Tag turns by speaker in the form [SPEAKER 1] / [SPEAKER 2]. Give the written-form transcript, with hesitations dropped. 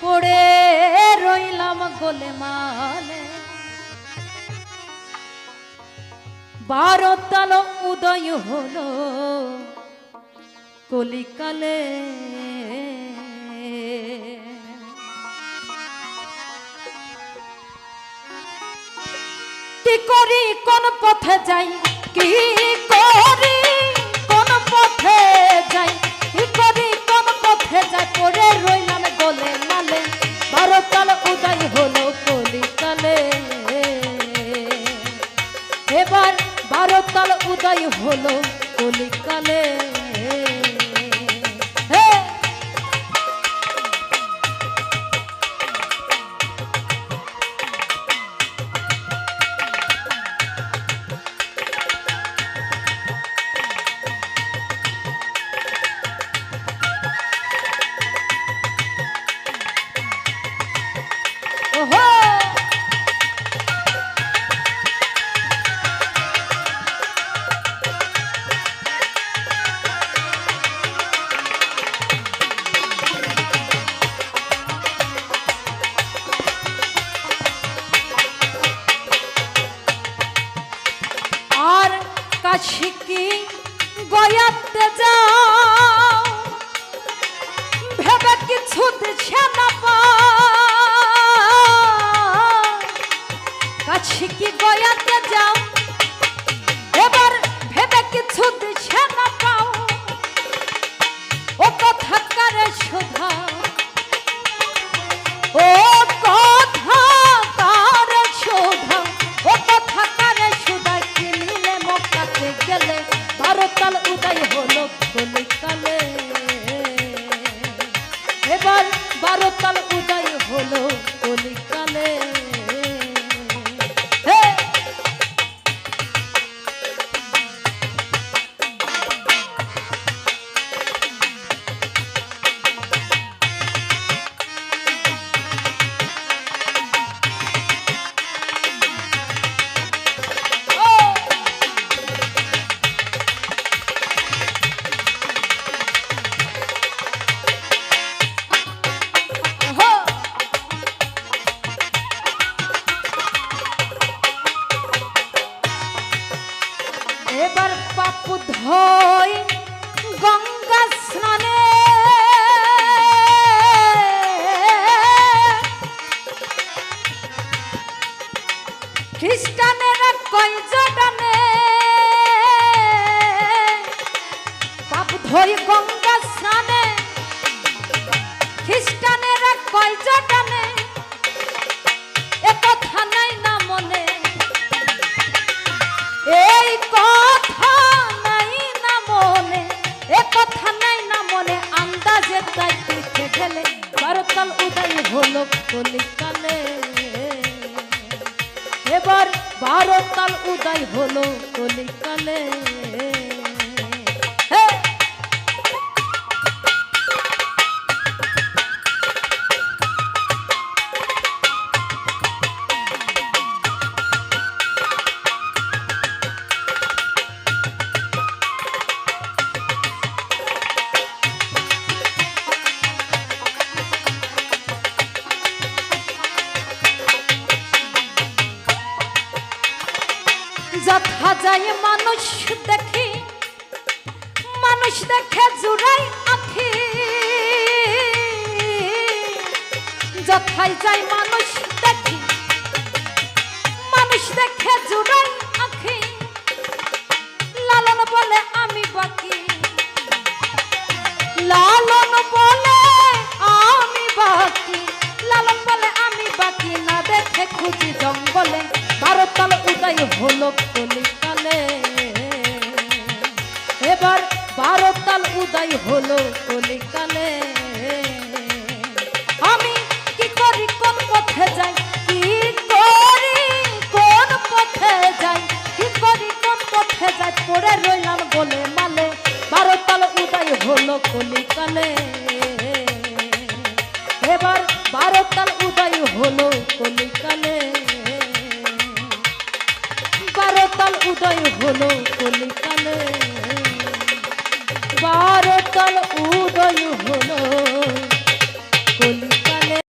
[SPEAKER 1] পড়ে রইলাম গোলে মালে 12 তাল উদয় হলো কলিকালে কি করি কোন পথে যাই কি করি কোন পথে যাই কি করি কোন পথে যাই পড়ে রইলাম গোলে মালে 12 তাল উদয় হলো কলিকালে এবার 12 তাল উদয় হলো কলিকালে কাশিকি গয়াতে যাও ভেবে কিছু দিছে না কাশিকি গয়াতে যাও এবার ভেবে কিছু দিছে না পাও ও কথা কারে শোধা ও কথা কারে শোধা ও কথা কারে শোধা কিনলে মক্কাতে গেলে 12 তাল উদয় হলো কলিকালে এবার 12 তাল উদয় হলো কলিকালে এবার পাপু ধই গঙ্গা স্নানে খ্রিস্টানেরা কয় জটানে পাপু ধই গঙ্গা স্নানে খ্রিস্টানেরা কয় জটানে এ কথা নাই না মনে এই কথা নাই না মনে এ কথা নাই না মনে আন্দাজে তাই পিঠে ঢেলে 12 তাল উদয় হলো কলিকালে এবার 12 তাল উদয় হলো কলিকালে যথা যায় মানুষ দেখে জুড়াই আখি যথায় যায় মানুষ দেখে জুড়াই আখি লালন বলে আমি বাকি লালন বলে আমি বাকি লালন বলে আমি বাকি না দেখে খুঁজি জঙ্গলে 12 তাল উদয় হলো কলিকালে এবার 12 তাল উদয় হলো কলিকালে আমি কি করি কোন পথে যাই কি করি কোন পথে যাই কি করি কোন পথে যাই পড়ে রইলাম গোলে মালে 12 তাল উদয় হলো কলিকালে এবার 12 তাল উদয় হলো কলিকালে 12 তাল উদয় হলো কলিকালে 12 তাল উদয় হলো